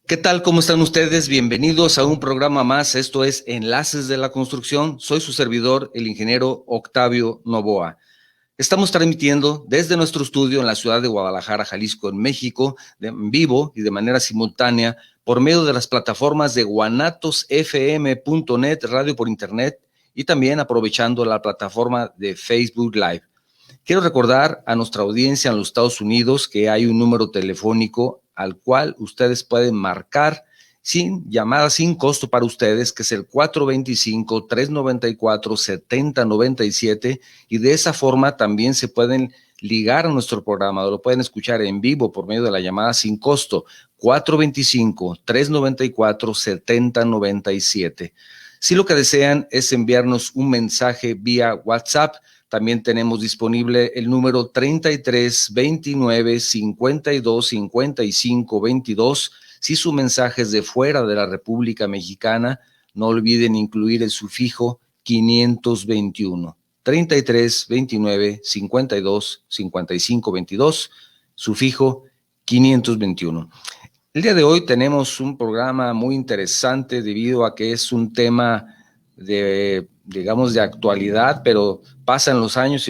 ¿Qué tal? ¿Cómo están ustedes? Bienvenidos a un programa más. Esto es Enlaces de la Construcción. Soy su servidor, el ingeniero Octavio Novoa. Estamos transmitiendo desde nuestro estudio en la ciudad de Guadalajara, Jalisco, en México, en vivo y de manera simultánea por medio de las plataformas de guanatosfm.net, radio por internet, y también aprovechando la plataforma de Facebook Live. Quiero recordar a nuestra audiencia en los Estados Unidos que hay un número telefónico al cual ustedes pueden marcar sin llamada, sin costo para ustedes, que es el 425-394-7097, y de esa forma también se pueden ligar a nuestro programa, lo pueden escuchar en vivo por medio de la llamada sin costo, 425-394-7097. Si lo que desean es enviarnos un mensaje vía WhatsApp, también tenemos disponible el número 33 29 52 55 22. Si su mensaje es de fuera de la República Mexicana, no olviden incluir el sufijo 521. 33 29 52 55 22, sufijo 521. El día de hoy tenemos un programa muy interesante debido a que es un tema de, digamos, de actualidad, pero pasan los años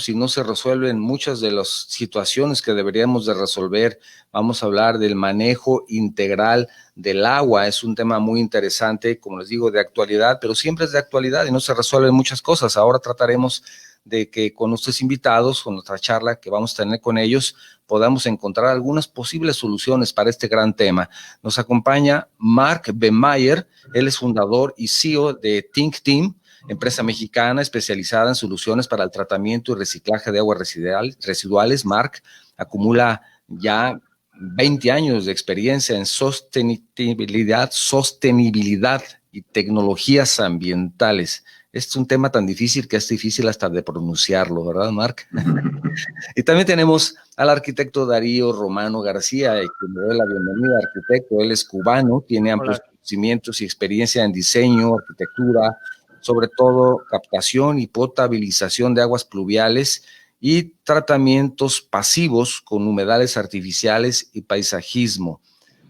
y no se resuelven muchas de las situaciones que deberíamos de resolver. Vamos a hablar del manejo integral del agua. Es un tema muy interesante, como les digo, de actualidad, pero siempre es de actualidad y no se resuelven muchas cosas. Ahora trataremos de que con nuestros invitados, con nuestra charla que vamos a tener con ellos, podamos encontrar algunas posibles soluciones para este gran tema. Nos acompaña Mark Bemayer. Él es fundador y CEO de Think Team, empresa mexicana especializada en soluciones para el tratamiento y reciclaje de aguas residuales. Mark acumula ya 20 años de experiencia en sostenibilidad y tecnologías ambientales. Este es un tema tan difícil que es difícil hasta de pronunciarlo, ¿verdad, Mark? Y también tenemos al arquitecto Darío Romano García, que le doy la bienvenida, arquitecto. Él es cubano, tiene amplios conocimientos y experiencia en diseño, arquitectura, sobre todo captación y potabilización de aguas pluviales y tratamientos pasivos con humedales artificiales y paisajismo.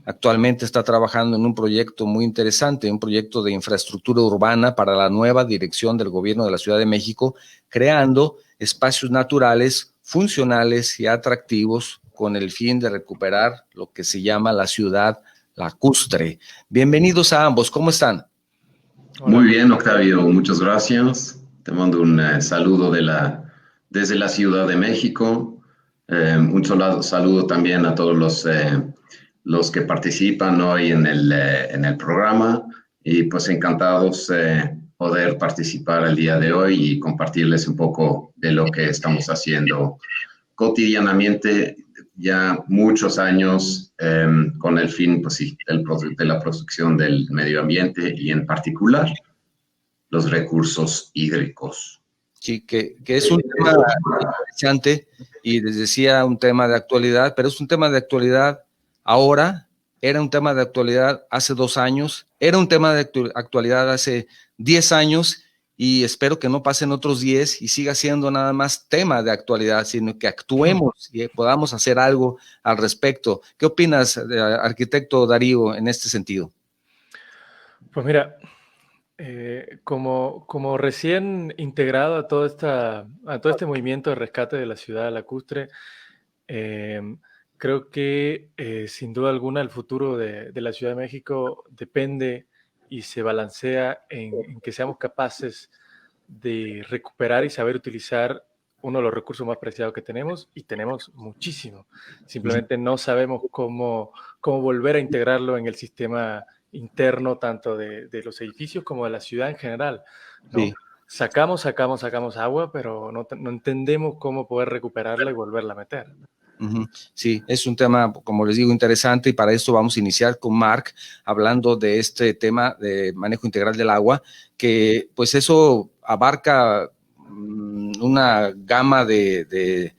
Actualmente está trabajando en un proyecto muy interesante, un proyecto de infraestructura urbana para la nueva dirección del gobierno de la Ciudad de México, creando espacios naturales, funcionales y atractivos con el fin de recuperar lo que se llama la ciudad lacustre. Bienvenidos a ambos, ¿cómo están? Hola. Muy bien, Octavio, muchas gracias. Te mando un saludo desde la Ciudad de México. Un saludo también a todos los que participan hoy en el programa, y pues encantados poder participar el día de hoy y compartirles un poco de lo que estamos haciendo cotidianamente ya muchos años con el fin, pues sí, de la protección del medio ambiente y en particular los recursos hídricos. Sí, que es un tema interesante y les decía un tema de actualidad, pero es un tema de actualidad ahora, era un tema de actualidad hace 2 años, era un tema de actualidad hace 10 años, y espero que no pasen otros 10 y siga siendo nada más tema de actualidad, sino que actuemos y podamos hacer algo al respecto. ¿Qué opinas, arquitecto Darío, en este sentido? Pues mira, como recién integrado a todo este movimiento de rescate de la ciudad lacustre, creo que sin duda alguna el futuro de la Ciudad de México depende y se balancea en que seamos capaces de recuperar y saber utilizar uno de los recursos más preciados que tenemos, y tenemos muchísimo. Simplemente no sabemos cómo volver a integrarlo en el sistema interno, tanto de los edificios como de la ciudad en general, ¿no? Sí. Sacamos agua, pero no entendemos cómo poder recuperarla y volverla a meter. Sí, es un tema, como les digo, interesante, y para esto vamos a iniciar con Mark hablando de este tema de manejo integral del agua, que pues eso abarca una gama de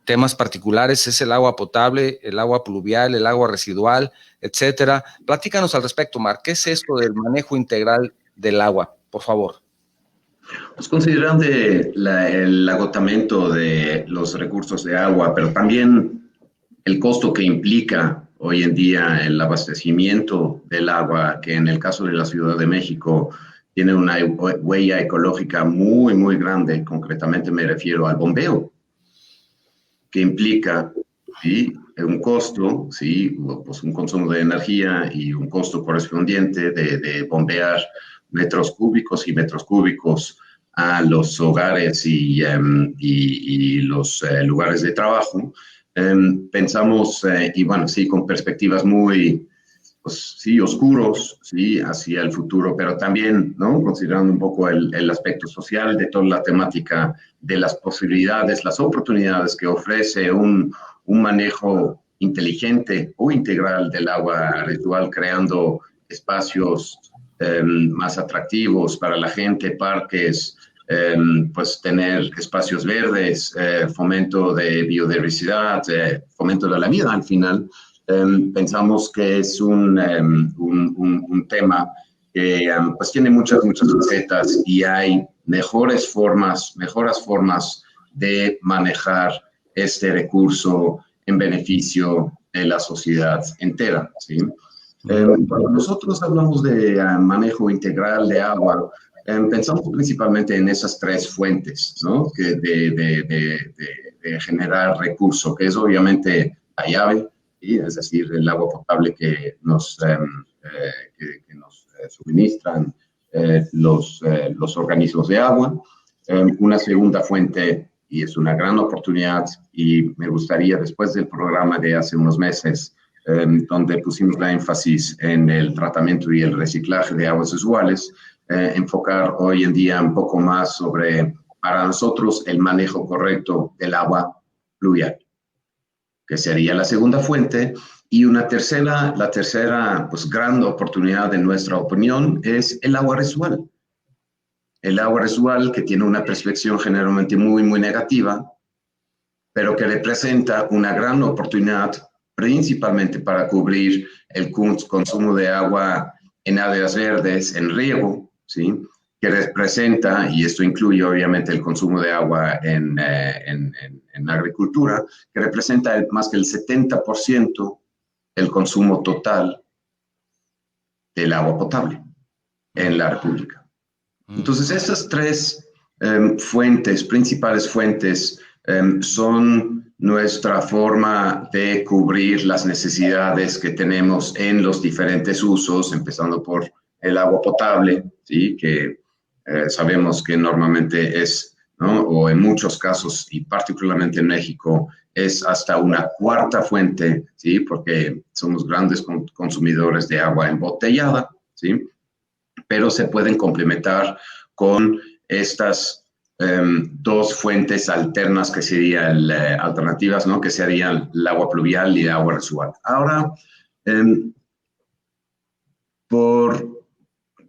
temas particulares. Es el agua potable, el agua pluvial, el agua residual, etcétera. Platícanos al respecto, Mark. ¿Qué es esto del manejo integral del agua, por favor? Pues considerando el agotamiento de los recursos de agua, pero también el costo que implica Hoy en día el abastecimiento del agua, que en el caso de la Ciudad de México tiene una huella ecológica muy, muy grande, concretamente me refiero al bombeo, que implica, ¿sí?, un costo, ¿sí?, pues un consumo de energía y un costo correspondiente de bombear metros cúbicos y metros cúbicos a los hogares y los lugares de trabajo. Pensamos, y bueno, sí, con perspectivas muy, pues sí, oscuros, sí, hacia el futuro, pero también, ¿no?, considerando un poco el aspecto social de toda la temática de las posibilidades, las oportunidades que ofrece un manejo inteligente o integral del agua residual, creando espacios más atractivos para la gente, parques, pues tener espacios verdes, fomento de biodiversidad, fomento de la vida al final. Pensamos que es un tema que pues tiene muchas facetas y hay mejoras formas de manejar este recurso en beneficio de la sociedad entera, ¿sí? Cuando nosotros hablamos de manejo integral de agua, pensamos principalmente en esas tres fuentes, ¿no?, que de generar recurso, que es obviamente la llave, ¿sí?, es decir, el agua potable que nos suministran los organismos de agua. Una segunda fuente, y es una gran oportunidad, y me gustaría, después del programa de hace unos meses, donde pusimos la énfasis en el tratamiento y el reciclaje de aguas usuales, enfocar hoy en día un poco más sobre, para nosotros, el manejo correcto del agua pluvial, que sería la segunda fuente. Y la tercera pues, gran oportunidad, en nuestra opinión, es el agua residual. El agua residual, que tiene una perspectiva generalmente muy, muy negativa, pero que representa una gran oportunidad principalmente para cubrir el consumo de agua en áreas verdes, en riego, ¿sí?, que representa, y esto incluye obviamente el consumo de agua en agricultura, que representa más que el 70% del consumo total del agua potable en la República. Entonces, estas tres principales fuentes, son nuestra forma de cubrir las necesidades que tenemos en los diferentes usos, empezando por el agua potable, ¿sí?, que sabemos que normalmente es, ¿no?, o en muchos casos, y particularmente en México, es hasta una cuarta fuente, ¿sí?, porque somos grandes consumidores de agua embotellada, ¿sí?, pero se pueden complementar con estas dos fuentes alternas que serían alternativas, ¿no?, que serían el agua pluvial y el agua residual. Ahora,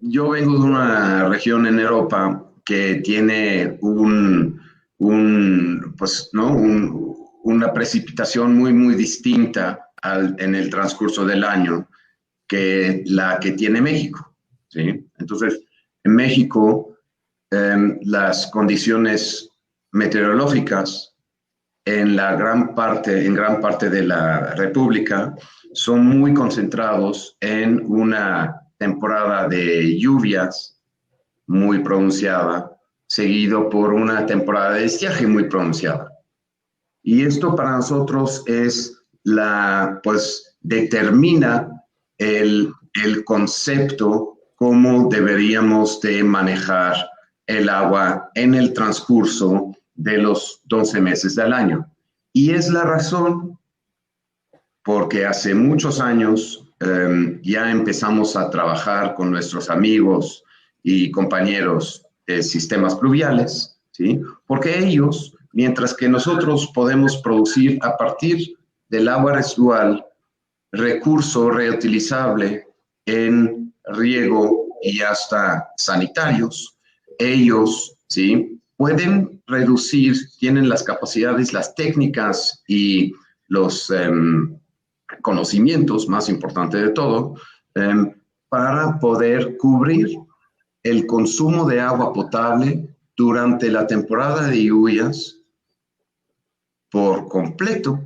yo vengo de una región en Europa que tiene una precipitación muy, muy distinta en el transcurso del año que la que tiene México, ¿sí? Entonces, en México, las condiciones meteorológicas en gran parte de la República son muy concentrados en una temporada de lluvias muy pronunciada, seguido por una temporada de estiaje muy pronunciada. Y esto para nosotros pues determina el concepto cómo deberíamos de manejar el agua en el transcurso de los 12 meses del año. Y es la razón porque hace muchos años ya empezamos a trabajar con nuestros amigos y compañeros de sistemas pluviales, ¿sí?, porque ellos, mientras que nosotros podemos producir a partir del agua residual recurso reutilizable en riego y hasta sanitarios, ellos, ¿sí?, pueden reducir, tienen las capacidades, las técnicas y los conocimientos, más importante de todo, para poder cubrir el consumo de agua potable durante la temporada de lluvias por completo,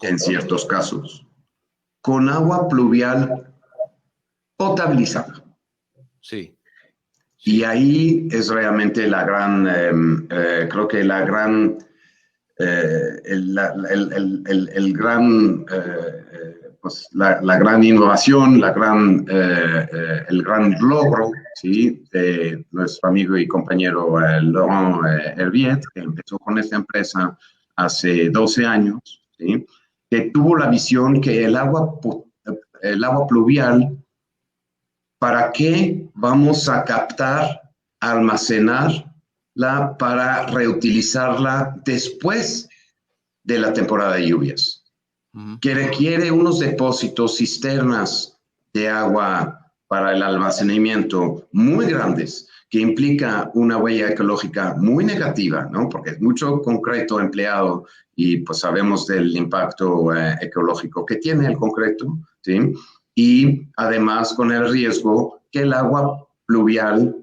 en ciertos casos, con agua pluvial potabilizada. Sí. Y ahí es realmente la gran, creo que la gran, pues la gran innovación, el gran logro, ¿sí? De nuestro amigo y compañero Laurent Herviet, que empezó con esta empresa hace 12 años, ¿sí? Que tuvo la visión que el agua pluvial, ¿para qué vamos a captar, almacenarla para reutilizarla después de la temporada de lluvias? Que requiere unos depósitos, cisternas de agua para el almacenamiento muy grandes, que implica una huella ecológica muy negativa, ¿no? Porque es mucho concreto empleado y pues sabemos del impacto ecológico que tiene el concreto, ¿sí? Y además con el riesgo que el agua pluvial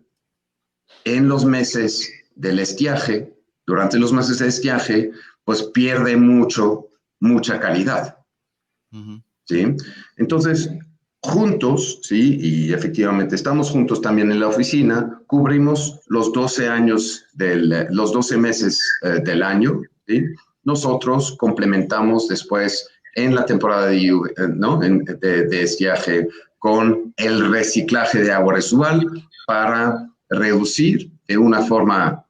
en los meses del estiaje, durante los meses de estiaje, pues pierde mucha calidad. ¿Sí? Entonces, juntos, ¿sí? Y efectivamente estamos juntos también en la oficina, cubrimos los 12 meses del año, ¿sí? Nosotros complementamos después en la temporada de lluvia, ¿no? de estiaje con el reciclaje de agua residual para reducir de una forma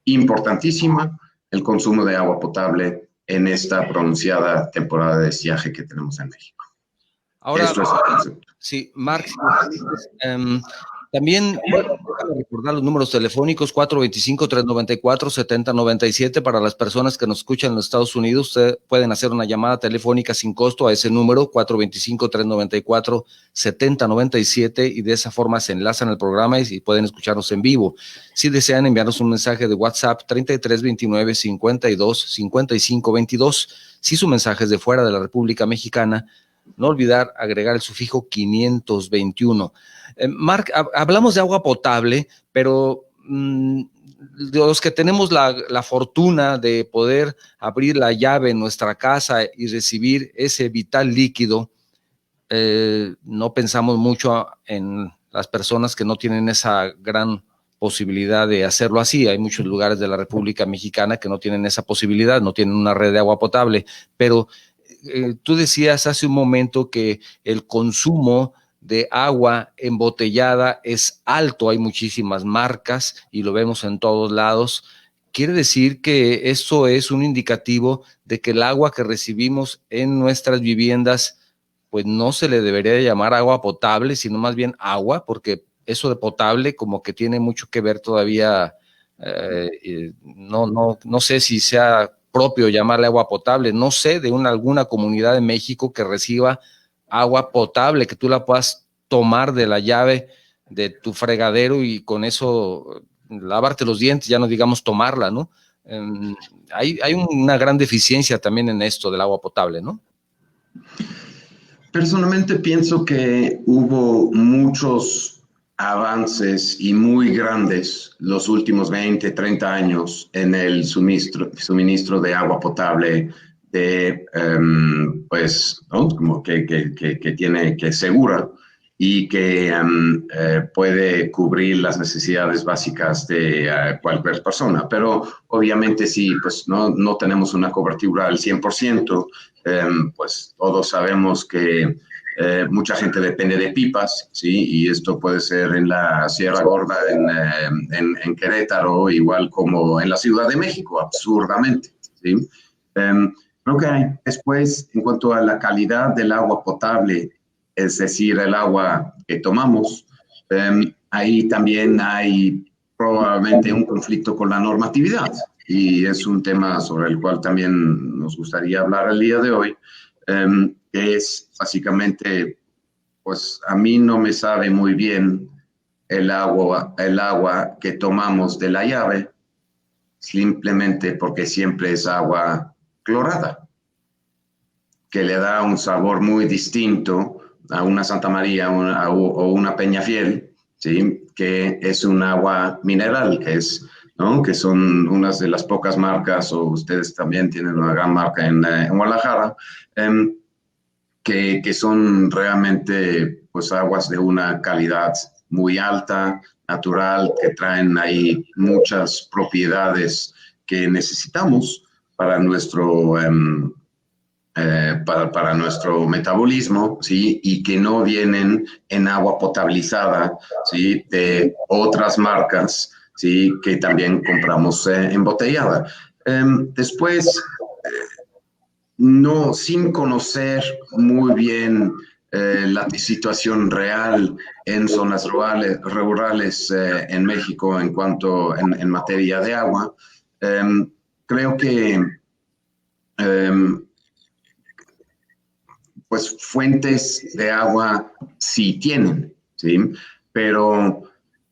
importantísima el consumo de agua potable en esta pronunciada temporada de estiaje que tenemos en México. Ahora, esto es el concepto. Sí, Marc, también déjame recordar los números telefónicos 425-394-7097 para las personas que nos escuchan en los Estados Unidos. Ustedes pueden hacer una llamada telefónica sin costo a ese número 425-394-7097 y de esa forma se enlazan al programa y pueden escucharnos en vivo. Si desean enviarnos un mensaje de WhatsApp 3329-52-5522. Si su mensaje es de fuera de la República Mexicana, no olvidar agregar el sufijo 521. Marc, hablamos de agua potable, pero de los que tenemos la fortuna de poder abrir la llave en nuestra casa y recibir ese vital líquido, no pensamos mucho en las personas que no tienen esa gran posibilidad de hacerlo así. Hay muchos lugares de la República Mexicana que no tienen esa posibilidad, no tienen una red de agua potable, pero tú decías hace un momento que el consumo de agua embotellada es alto, hay muchísimas marcas y lo vemos en todos lados. Quiere decir que eso es un indicativo de que el agua que recibimos en nuestras viviendas, pues no se le debería llamar agua potable, sino más bien agua, porque eso de potable como que tiene mucho que ver todavía, no sé si sea propio llamarle agua potable. No sé de alguna comunidad de México que reciba agua potable, que tú la puedas tomar de la llave de tu fregadero y con eso lavarte los dientes, ya no digamos tomarla, ¿no? Hay una gran deficiencia también en esto del agua potable, ¿no? Personalmente pienso que hubo muchos avances y muy grandes los últimos 20, 30 años en el suministro de agua potable pues, ¿no? Como que tiene, que segura y que puede cubrir las necesidades básicas de cualquier persona. Pero obviamente si pues, no tenemos una cobertura al 100%, pues todos sabemos que mucha gente depende de pipas, ¿sí? Y esto puede ser en la Sierra Gorda, en Querétaro, igual como en la Ciudad de México, absurdamente, ¿sí? Creo que después, en cuanto a la calidad del agua potable, es decir, el agua que tomamos, ahí también hay probablemente un conflicto con la normatividad y es un tema sobre el cual también nos gustaría hablar el día de hoy, que es básicamente, pues a mí no me sabe muy bien el agua que tomamos de la llave, simplemente porque siempre es agua clorada, que le da un sabor muy distinto a una Santa María o una Peñafiel, ¿sí? Que es un agua mineral, que es ¿no? Que son unas de las pocas marcas, o ustedes también tienen una gran marca en Guadalajara, que son realmente pues aguas de una calidad muy alta, natural, que traen ahí muchas propiedades que necesitamos para nuestro, para nuestro metabolismo, ¿sí? Y que no vienen en agua potabilizada, ¿sí? De otras marcas, ¿sí? Que también compramos embotellada. Después, no, sin conocer muy bien la situación real en zonas rurales en México en cuanto en materia de agua, creo que pues fuentes de agua sí tienen, ¿sí? Pero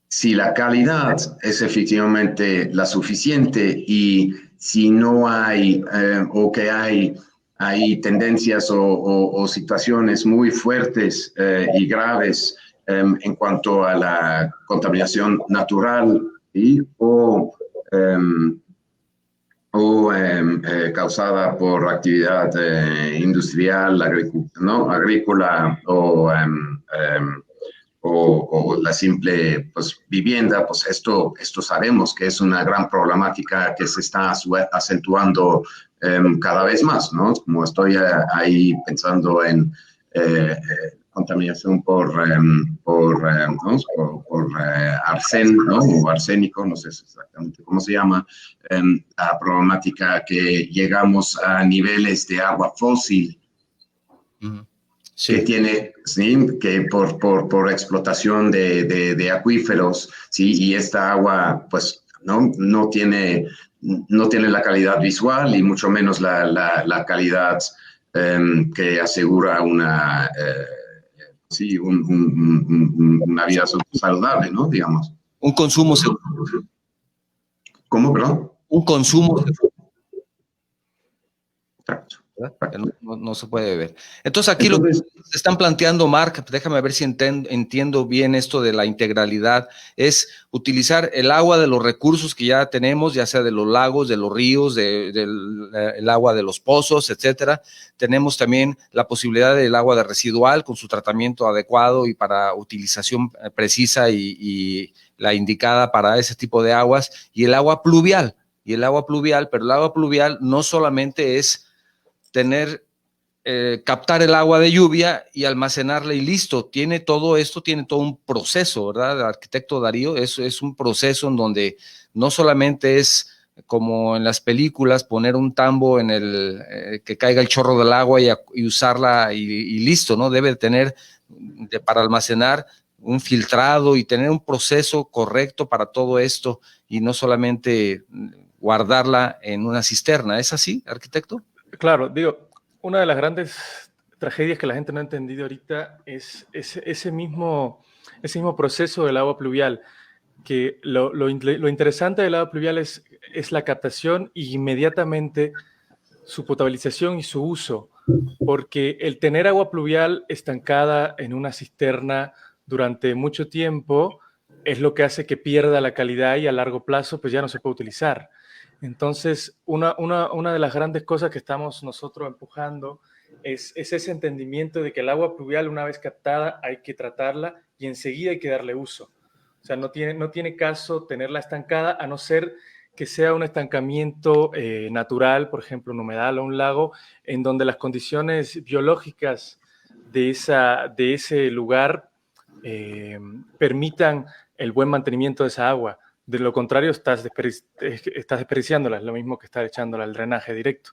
si la calidad es efectivamente la suficiente y si no hay o que hay tendencias o situaciones muy fuertes y graves en cuanto a la contaminación natural, ¿sí? Causada por actividad industrial, agrícola o la simple pues, vivienda, pues esto sabemos que es una gran problemática que se está acentuando cada vez más, ¿no? Como estoy ahí pensando en contaminación por arsen, ¿no? O arsénico, no sé exactamente cómo se llama, la problemática que llegamos a niveles de agua fósil, sí, que tiene, ¿sí? Que por explotación de acuíferos, ¿sí? Y esta agua, pues, no tiene la calidad visual y mucho menos la calidad que asegura una, sí, una vida saludable, ¿no? Digamos. un consumo seguro. ¿Cómo, perdón? Un consumo seguro. Exacto. No se puede beber. Entonces aquí lo que se están planteando, Marc, déjame ver si entiendo bien esto de la integralidad, es utilizar el agua de los recursos que ya tenemos, ya sea de los lagos, de los ríos, del agua de los pozos, etcétera. Tenemos también la posibilidad del agua de residual con su tratamiento adecuado y para utilización precisa y la indicada para ese tipo de aguas, y el agua pluvial, pero el agua pluvial no solamente es captar el agua de lluvia y almacenarla y listo. Tiene todo un proceso, ¿verdad? El arquitecto Darío, es un proceso en donde no solamente es como en las películas poner un tambo en que caiga el chorro del agua y usarla y listo, ¿no? Debe tener para almacenar un filtrado y tener un proceso correcto para todo esto y no solamente guardarla en una cisterna. ¿Es así, arquitecto? Claro, digo, una de las grandes tragedias que la gente no ha entendido ahorita es ese mismo proceso del agua pluvial, que lo interesante del agua pluvial es la captación y inmediatamente su potabilización y su uso, porque el tener agua pluvial estancada en una cisterna durante mucho tiempo es lo que hace que pierda la calidad y a largo plazo pues ya no se puede utilizar. Entonces, una de las grandes cosas que estamos nosotros empujando es ese entendimiento de que el agua pluvial, una vez captada, hay que tratarla y enseguida hay que darle uso. O sea, no tiene caso tenerla estancada, a no ser que sea un estancamiento natural, por ejemplo, un humedal o un lago, en donde las condiciones biológicas de ese lugar permitan el buen mantenimiento de esa agua. De lo contrario, estás desperdiciándola, es lo mismo que estar echándola al drenaje directo,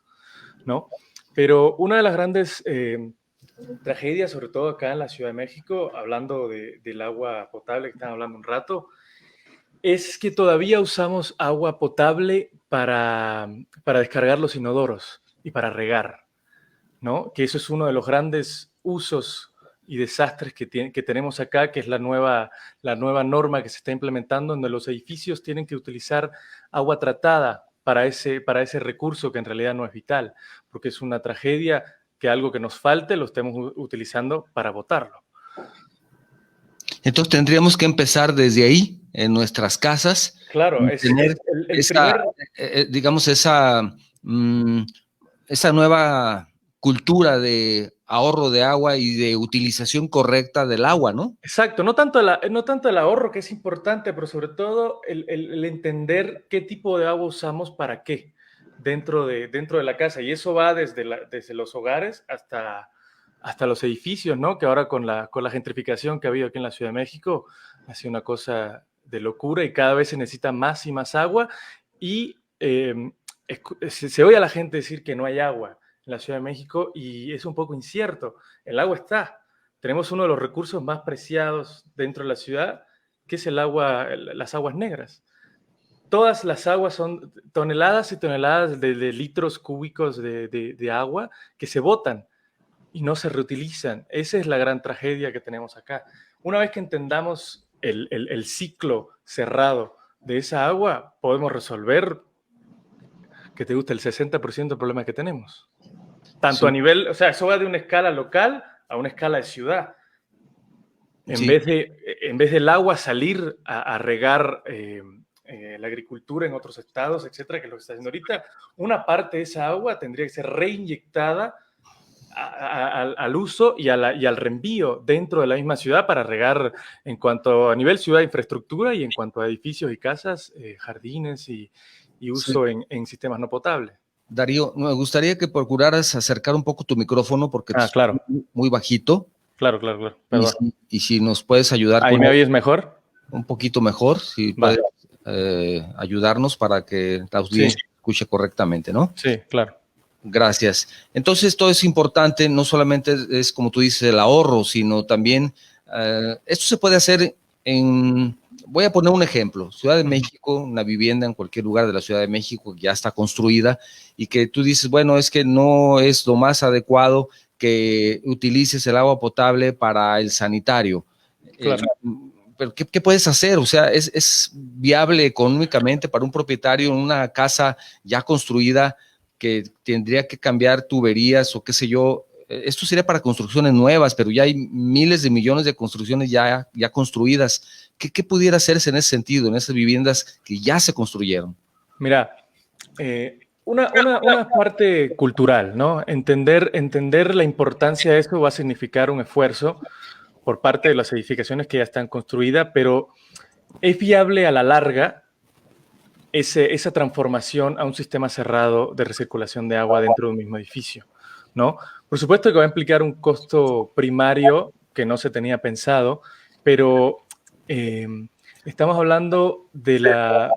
¿no? Pero una de las grandes tragedias, sobre todo acá en la Ciudad de México, hablando del agua potable que están hablando un rato, es que todavía usamos agua potable para descargar los inodoros y para regar, ¿no? Que eso es uno de los grandes usos y desastres que tenemos acá, que es la nueva norma que se está implementando, donde los edificios tienen que utilizar agua tratada para ese recurso que en realidad no es vital, porque es una tragedia que algo que nos falte lo estemos utilizando para botarlo. Entonces tendríamos que empezar desde ahí, en nuestras casas. Claro, Tener digamos, esa nueva cultura de ahorro de agua y de utilización correcta del agua, ¿no? Exacto, no tanto el ahorro, que es importante, pero sobre todo el entender qué tipo de agua usamos para qué dentro de la casa. Y eso va desde los hogares hasta los edificios, ¿no? Que ahora con la gentrificación que ha habido aquí en la Ciudad de México, ha sido una cosa de locura y cada vez se necesita más y más agua. Y se oye a la gente decir que no hay agua en la Ciudad de México y es un poco incierto. El agua está. Tenemos uno de los recursos más preciados dentro de la ciudad, que es el agua, las aguas negras. Todas las aguas son toneladas y toneladas de litros cúbicos de agua que se botan y no se reutilizan. Esa es la gran tragedia que tenemos acá. Una vez que entendamos el ciclo cerrado de esa agua, podemos resolver, que te gusta, el 60% del problema que tenemos. Tanto Sí. a nivel, o sea, eso va de una escala local a una escala de ciudad. En Sí. vez del agua salir a regar la agricultura en otros estados, etcétera, que es lo que está haciendo ahorita, una parte de esa agua tendría que ser reinyectada al uso y al reenvío dentro de la misma ciudad para regar en cuanto a nivel ciudad, infraestructura y en cuanto a edificios y casas, jardines y uso Sí. en sistemas no potables. Darío, me gustaría que procuraras acercar un poco tu micrófono porque Claro. es muy bajito. Claro. Perdón. Y si nos puedes ayudar ¿Ahí me oyes mejor? Un poquito mejor, si Vale. puedes ayudarnos para que la audiencia escuche correctamente, ¿no? Sí, claro. Gracias. Entonces, esto es importante, no solamente es como tú dices, el ahorro, sino también, esto se puede hacer voy a poner un ejemplo, Ciudad de México, una vivienda en cualquier lugar de la Ciudad de México que ya está construida y que tú dices, bueno, es que no es lo más adecuado que utilices el agua potable para el sanitario. Claro. Pero ¿qué puedes hacer? O sea, ¿es viable económicamente para un propietario en una casa ya construida que tendría que cambiar tuberías o qué sé yo? Esto sería para construcciones nuevas, pero ya hay miles de millones de construcciones ya construidas. ¿Qué pudiera hacerse en ese sentido, en esas viviendas que ya se construyeron? Mira, una parte cultural, ¿no? Entender la importancia de esto va a significar un esfuerzo por parte de las edificaciones que ya están construidas, pero es viable a la larga esa transformación a un sistema cerrado de recirculación de agua dentro de un mismo edificio, ¿no? Por supuesto que va a implicar un costo primario que no se tenía pensado, pero estamos hablando de la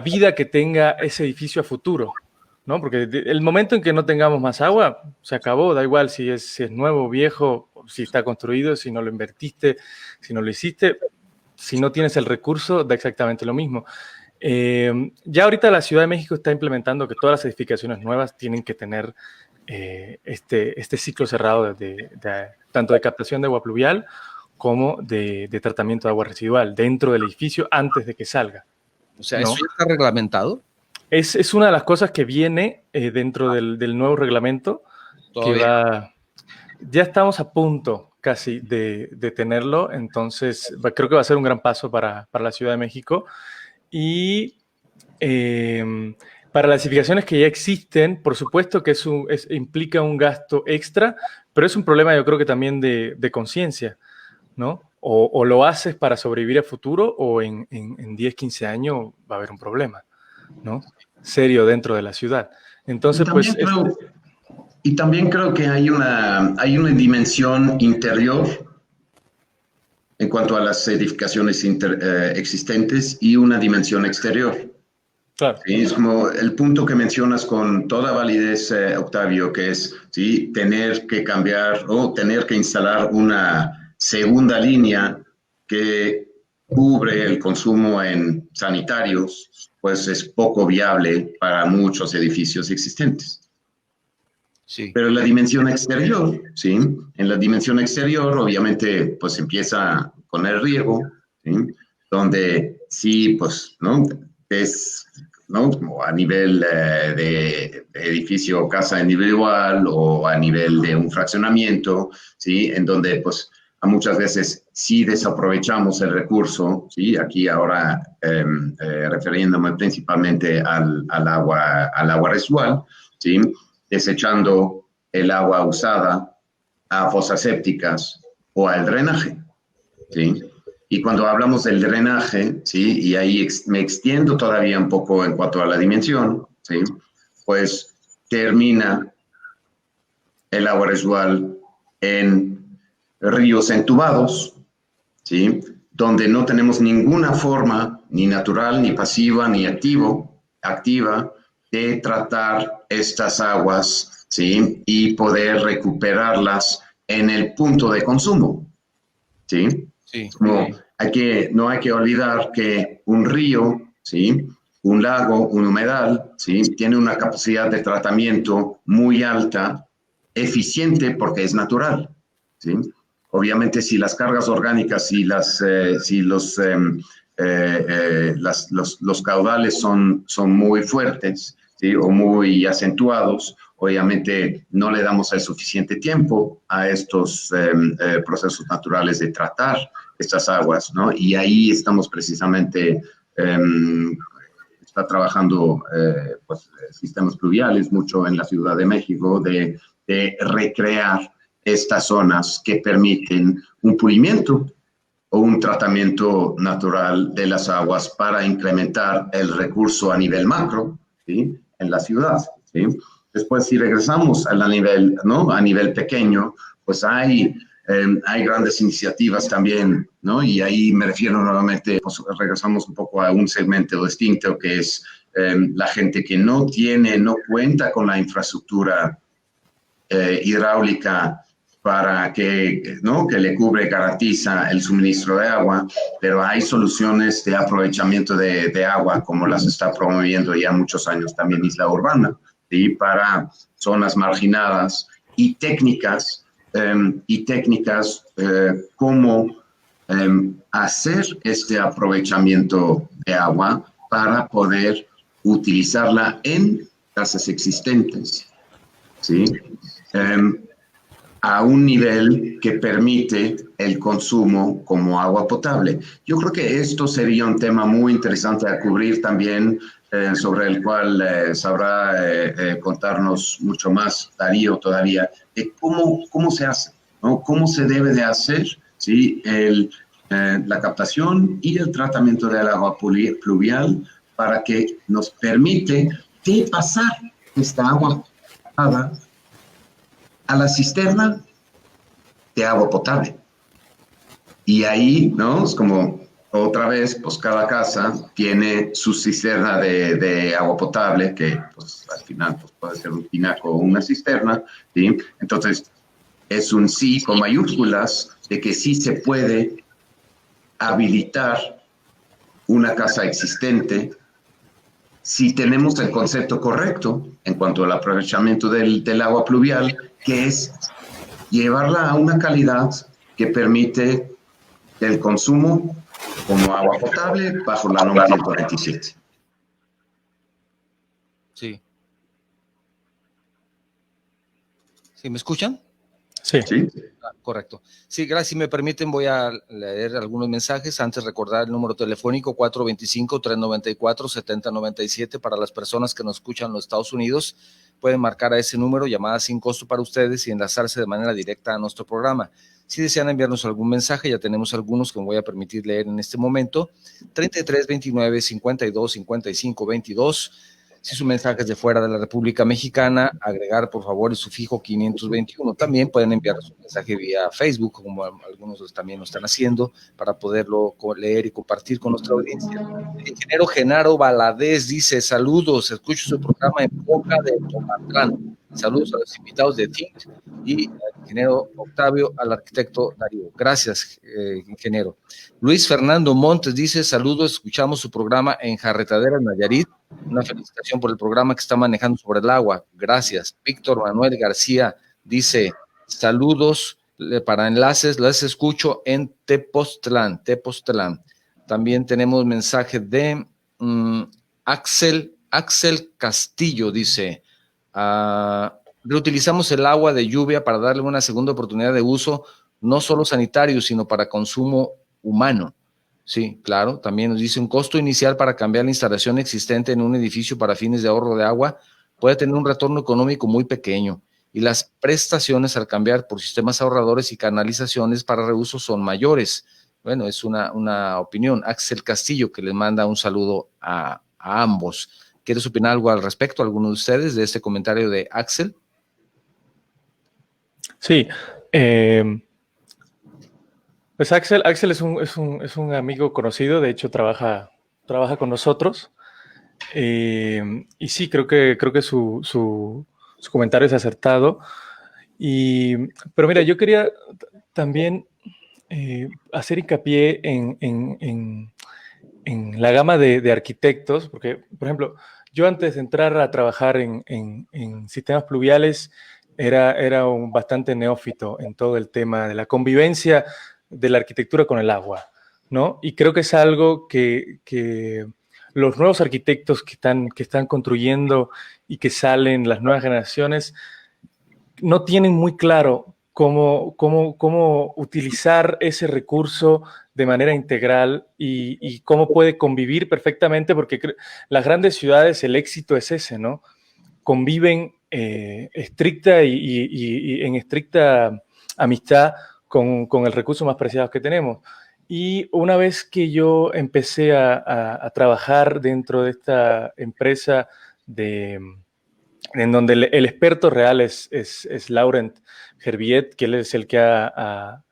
vida que tenga ese edificio a futuro, ¿no? Porque el momento en que no tengamos más agua, se acabó, da igual si es nuevo, viejo, si está construido, si no lo invertiste, si no lo hiciste, si no tienes el recurso, da exactamente lo mismo. Ya ahorita la Ciudad de México está implementando que todas las edificaciones nuevas tienen que tener este ciclo cerrado tanto de captación de agua pluvial como de tratamiento de agua residual dentro del edificio antes de que salga. O sea, ¿no? ¿Eso ya está reglamentado? Es una de las cosas que viene dentro del nuevo reglamento. Ya estamos a punto casi de tenerlo, entonces creo que va a ser un gran paso para la Ciudad de México. Y para las edificaciones que ya existen, por supuesto que implica un gasto extra, pero es un problema yo creo que también de conciencia, ¿no? O lo haces para sobrevivir a futuro o en 10, 15 años va a haber un problema, ¿no? Serio dentro de la ciudad. Entonces, y también creo que hay una dimensión interior en cuanto a las edificaciones existentes y una dimensión exterior. Claro. Sí, es como el punto que mencionas con toda validez, Octavio, que es ¿sí? tener que cambiar o tener que instalar una segunda línea que cubre el consumo en sanitarios, pues es poco viable para muchos edificios existentes. Sí. Pero en la dimensión exterior, ¿sí? En la dimensión exterior, obviamente, pues empieza con el riego, ¿sí? Donde sí, pues, ¿no? Es, ¿no? Como a nivel de edificio o casa individual o a nivel de un fraccionamiento, ¿sí? En donde, pues, muchas veces sí desaprovechamos el recurso, ¿sí? Aquí ahora refiriéndome principalmente al agua residual, ¿sí? Desechando el agua usada a fosas sépticas o al drenaje, ¿sí? Y cuando hablamos del drenaje, ¿sí? Y ahí me extiendo todavía un poco en cuanto a la dimensión, ¿sí? Pues termina el agua residual en ríos entubados, ¿sí? Donde no tenemos ninguna forma, ni natural, ni pasiva, ni activa, de tratar estas aguas, ¿sí? Y poder recuperarlas en el punto de consumo, ¿sí? Sí. Como no hay que olvidar que un río, ¿sí? Un lago, un humedal, ¿sí? Tiene una capacidad de tratamiento muy alta, eficiente porque es natural, ¿sí? Obviamente, si las cargas orgánicas y los caudales son muy fuertes, ¿sí? O muy acentuados, obviamente no le damos el suficiente tiempo a estos procesos naturales de tratar estas aguas, ¿no? Y ahí estamos precisamente, está trabajando sistemas pluviales mucho en la Ciudad de México de recrear estas zonas que permiten un pulimiento o un tratamiento natural de las aguas para incrementar el recurso a nivel macro, ¿sí? En la ciudad, ¿sí? Después, si regresamos a nivel, ¿no? A nivel pequeño, pues hay grandes iniciativas también, ¿no? Y ahí me refiero nuevamente, pues regresamos un poco a un segmento distinto que es la gente que no cuenta con la infraestructura hidráulica para ¿no? Que le garantiza el suministro de agua, pero hay soluciones de aprovechamiento de agua, como las está promoviendo ya muchos años también Isla Urbana, ¿sí? Para zonas marginadas y técnicas como hacer este aprovechamiento de agua para poder utilizarla en casas existentes, ¿sí? A un nivel que permite el consumo como agua potable. Yo creo que esto sería un tema muy interesante a cubrir también, sobre el cual sabrá contarnos mucho más Darío todavía, de cómo se hace, ¿no? Cómo se debe de hacer, ¿sí? La captación y el tratamiento del agua pluvial para que nos permite de pasar esta agua a la cisterna de agua potable. Y ahí, ¿no? Es como otra vez, pues cada casa tiene su cisterna de agua potable, que pues al final pues, puede ser un tinaco o una cisterna, ¿sí? Entonces, es un sí con mayúsculas de que sí se puede habilitar una casa existente si tenemos el concepto correcto en cuanto al aprovechamiento del agua pluvial, que es llevarla a una calidad que permite el consumo como agua potable bajo la norma 147. Sí. ¿Sí me escuchan? Sí. ¿Sí? Correcto. Sí, gracias. Si me permiten, voy a leer algunos mensajes. Antes, recordar el número telefónico 425-394-7097 para las personas que nos escuchan en los Estados Unidos. Pueden marcar a ese número, llamada sin costo para ustedes y enlazarse de manera directa a nuestro programa. Si desean enviarnos algún mensaje, ya tenemos algunos que me voy a permitir leer en este momento. 3329-5255-22. Si su mensaje es de fuera de la República Mexicana, agregar por favor el sufijo 521. También pueden enviar su mensaje vía Facebook, como algunos también lo están haciendo, para poderlo leer y compartir con nuestra audiencia. El ingeniero Genaro Valadez dice: saludos, escucho su programa en Boca de Tomatlán. Saludos a los invitados de TIC y al ingeniero Octavio, al arquitecto Darío. Gracias, ingeniero. Luis Fernando Montes dice: saludos, escuchamos su programa en Jarretadera, Nayarit. Una felicitación por el programa que está manejando sobre el agua. Gracias. Víctor Manuel García dice: saludos, para enlaces, las escucho en Tepoztlán. También tenemos mensaje de Axel Castillo, dice: reutilizamos el agua de lluvia para darle una segunda oportunidad de uso no solo sanitario, sino para consumo humano. Sí, claro, también nos dice un costo inicial para cambiar la instalación existente en un edificio para fines de ahorro de agua puede tener un retorno económico muy pequeño y las prestaciones al cambiar por sistemas ahorradores y canalizaciones para reuso son mayores. Bueno, es una opinión. Axel Castillo, que les manda un saludo a ambos. ¿Quieres opinar algo al respecto, alguno de ustedes, de este comentario de Axel? Sí, pues Axel es un amigo conocido, de hecho trabaja con nosotros. Y sí, creo que su comentario es acertado. Pero mira, yo quería también hacer hincapié en la gama de arquitectos, porque, por ejemplo, yo antes de entrar a trabajar en sistemas pluviales era un bastante neófito en todo el tema de la convivencia de la arquitectura con el agua, ¿no? Y creo que es algo que los nuevos arquitectos que están construyendo y que salen, las nuevas generaciones, no tienen muy claro cómo utilizar ese recurso de manera integral y cómo puede convivir perfectamente, porque las grandes ciudades, el éxito es ese, ¿no? Conviven estricta y en estricta amistad con el recurso más preciado que tenemos. Y una vez que yo empecé a trabajar dentro de esta empresa en donde el experto real es Laurent Gerviet, que él es el que ha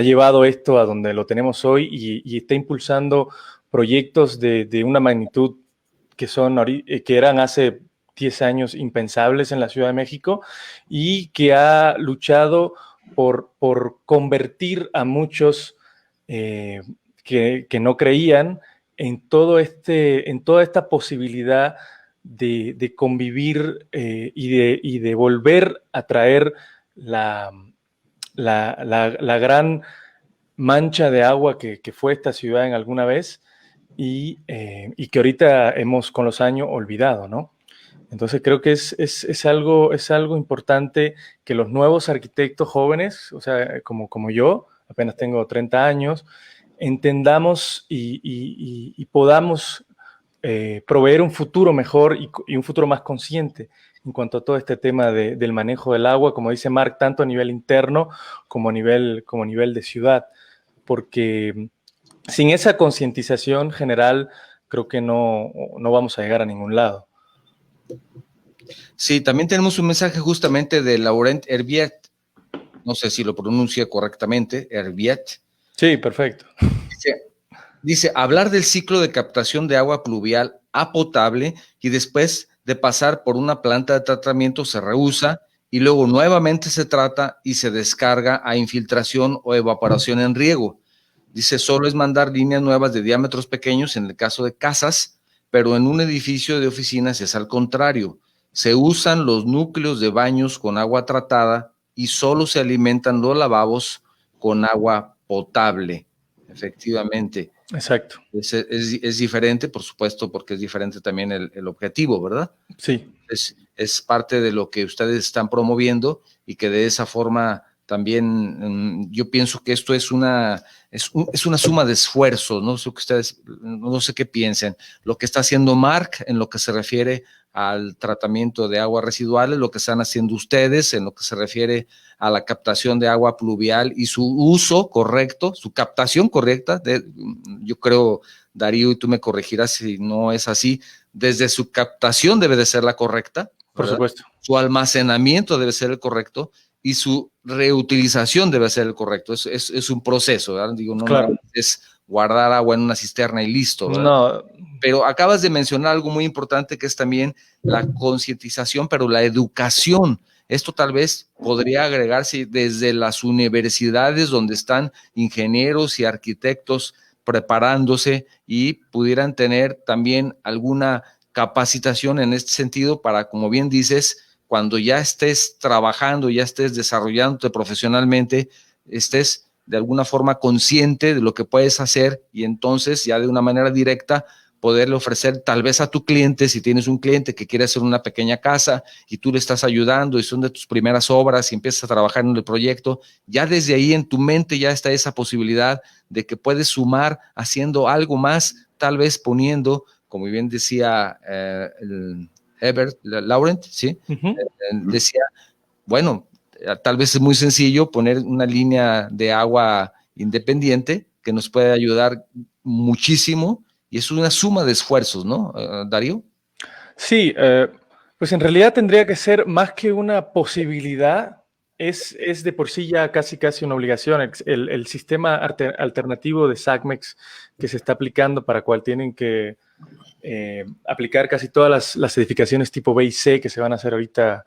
llevado esto a donde lo tenemos hoy y está impulsando proyectos de una magnitud que eran hace 10 años impensables en la Ciudad de México y que ha luchado por convertir a muchos que no creían en toda esta posibilidad de convivir y de volver a traer la gran mancha de agua que fue esta ciudad en alguna vez y que ahorita hemos con los años olvidado, ¿no? Entonces creo que es algo importante que los nuevos arquitectos jóvenes, o sea, como yo, apenas tengo 30 años, entendamos y podamos proveer un futuro mejor y un futuro más consciente en cuanto a todo este tema del manejo del agua, como dice Marc, tanto a nivel interno como a nivel de ciudad, porque sin esa concientización general creo que no vamos a llegar a ningún lado. Sí, también tenemos un mensaje justamente de Laurent Herviet, no sé si lo pronuncia correctamente, Herviet. Sí, perfecto. Dice, hablar del ciclo de captación de agua pluvial a potable y después de pasar por una planta de tratamiento se reusa y luego nuevamente se trata y se descarga a infiltración o evaporación en riego. Dice, solo es mandar líneas nuevas de diámetros pequeños en el caso de casas, pero en un edificio de oficinas es al contrario. Se usan los núcleos de baños con agua tratada y solo se alimentan los lavabos con agua potable. Efectivamente. Exacto. Es diferente, por supuesto, porque es diferente también el objetivo, ¿verdad? Sí. Es parte de lo que ustedes están promoviendo y que de esa forma también yo pienso que esto es una suma de esfuerzos, no sé que ustedes, no sé qué piensen, lo que está haciendo Marc en lo que se refiere al tratamiento de aguas residuales, lo que están haciendo ustedes en lo que se refiere a la captación de agua pluvial y su uso correcto, su captación correcta, yo creo, Darío, y tú me corregirás si no es así, desde su captación debe de ser la correcta, ¿verdad? Por supuesto. Su almacenamiento debe ser el correcto y su reutilización debe ser el correcto. Es un proceso, ¿verdad? Digo, no claro. Es guardar agua en una cisterna y listo, ¿verdad? No. Pero acabas de mencionar algo muy importante que es también la concientización, pero la educación. Esto tal vez podría agregarse desde las universidades donde están ingenieros y arquitectos preparándose y pudieran tener también alguna capacitación en este sentido para, como bien dices, cuando ya estés trabajando, ya estés desarrollándote profesionalmente, estés de alguna forma consciente de lo que puedes hacer y entonces ya de una manera directa poderle ofrecer tal vez a tu cliente, si tienes un cliente que quiere hacer una pequeña casa y tú le estás ayudando y son de tus primeras obras y empiezas a trabajar en el proyecto, ya desde ahí en tu mente ya está esa posibilidad de que puedes sumar haciendo algo más, tal vez poniendo, como bien decía el Herbert Laurent, ¿sí? Decía, bueno, tal vez es muy sencillo poner una línea de agua independiente que nos puede ayudar muchísimo y es una suma de esfuerzos, ¿no, Darío? Sí, pues en realidad tendría que ser más que una posibilidad, es de por sí ya casi una obligación. El sistema alternativo de SACMEX que se está aplicando, para cual tienen que aplicar casi todas las edificaciones tipo B y C que se van a hacer ahorita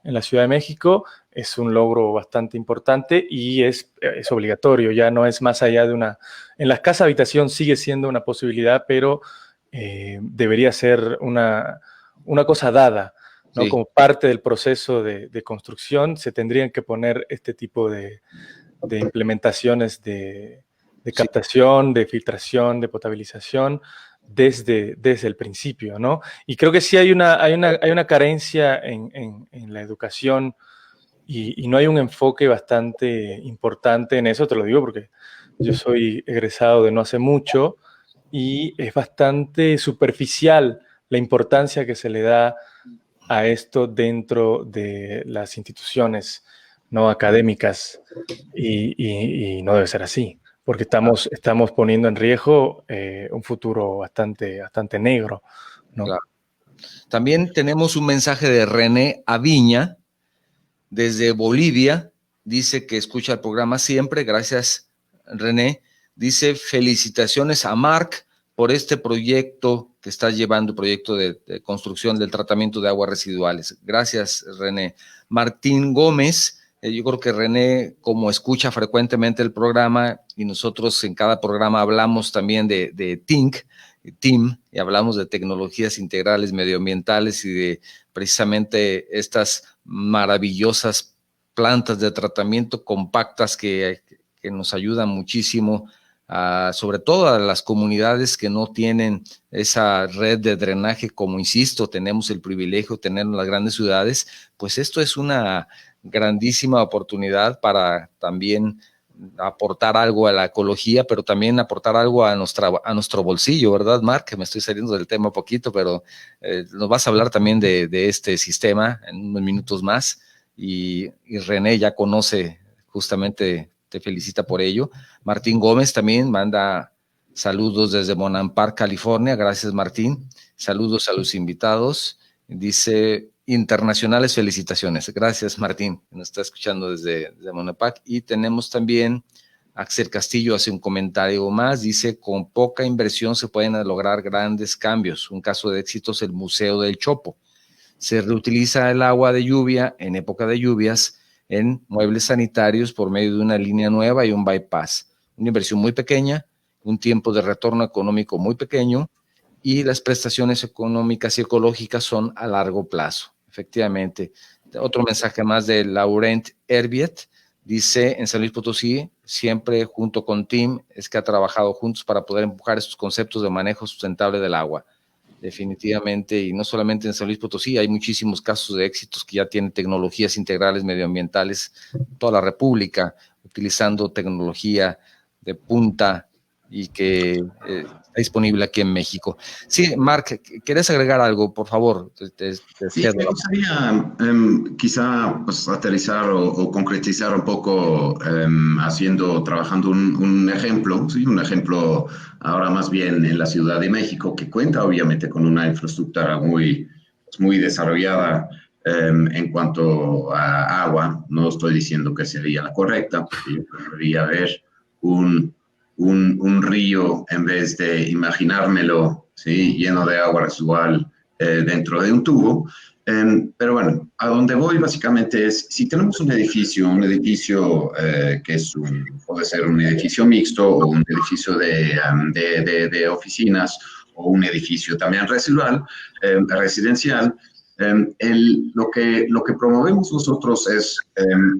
en la Ciudad de México, es un logro bastante importante y es obligatorio, ya no es más allá de una... En las casas habitación sigue siendo una posibilidad, pero debería ser una cosa dada, ¿no? Sí. Como parte del proceso de construcción se tendrían que poner este tipo de implementaciones de captación, de filtración, de potabilización desde el principio, ¿no? Y creo que sí hay una carencia en la educación y no hay un enfoque bastante importante en eso, te lo digo porque yo soy egresado de no hace mucho y es bastante superficial la importancia que se le da a esto dentro de las instituciones no académicas y no debe ser así, porque estamos poniendo en riesgo un futuro bastante negro, ¿no? Claro. También tenemos un mensaje de René Aviña desde Bolivia. Dice que escucha el programa siempre. Gracias, René. Dice, felicitaciones a Marc por este proyecto que está llevando, proyecto de construcción del tratamiento de aguas residuales. Gracias, René. Martín Gómez, yo creo que René, como escucha frecuentemente el programa, y nosotros en cada programa hablamos también de TIM, y hablamos de tecnologías integrales medioambientales y de precisamente estas maravillosas plantas de tratamiento compactas que nos ayudan muchísimo, sobre todo a las comunidades que no tienen esa red de drenaje, como insisto, tenemos el privilegio de tener en las grandes ciudades. Pues esto es una grandísima oportunidad para también aportar algo a la ecología, pero también aportar algo a nuestro bolsillo, ¿verdad, Marc? Que me estoy saliendo del tema un poquito, pero nos vas a hablar también de este sistema en unos minutos más, y René ya conoce, justamente te felicita por ello. Martín Gómez también manda saludos desde Monan Park, California. Gracias, Martín. Saludos a los invitados. Dice, internacionales felicitaciones. Gracias, Martín, que nos está escuchando desde Monan Park. Y tenemos también Axel Castillo, hace un comentario más. Dice, con poca inversión se pueden lograr grandes cambios. Un caso de éxito es el Museo del Chopo. Se reutiliza el agua de lluvia en época de lluvias en muebles sanitarios por medio de una línea nueva y un bypass. Una inversión muy pequeña, un tiempo de retorno económico muy pequeño, y las prestaciones económicas y ecológicas son a largo plazo. Efectivamente. Otro mensaje más de Laurent Herbiet. Dice, en San Luis Potosí, siempre junto con TIM, es que ha trabajado juntos para poder empujar estos conceptos de manejo sustentable del agua. Definitivamente, y no solamente en San Luis Potosí, hay muchísimos casos de éxitos que ya tienen tecnologías integrales medioambientales en toda la República, utilizando tecnología de punta y que está disponible aquí en México. Sí, Marc, ¿quieres agregar algo, por favor? Sí, me gustaría quizá pues, aterrizar o concretizar un poco trabajando un ejemplo, ¿sí? Un ejemplo ahora más bien en la Ciudad de México, que cuenta obviamente con una infraestructura muy desarrollada en cuanto a agua. No estoy diciendo que sería la correcta, porque yo preferiría ver un río en vez de imaginármelo, ¿sí? Lleno de agua residual dentro de un tubo. Pero bueno, a donde voy básicamente es, si tenemos un edificio que puede ser un edificio mixto o un edificio de oficinas o un edificio también residencial, lo que promovemos nosotros es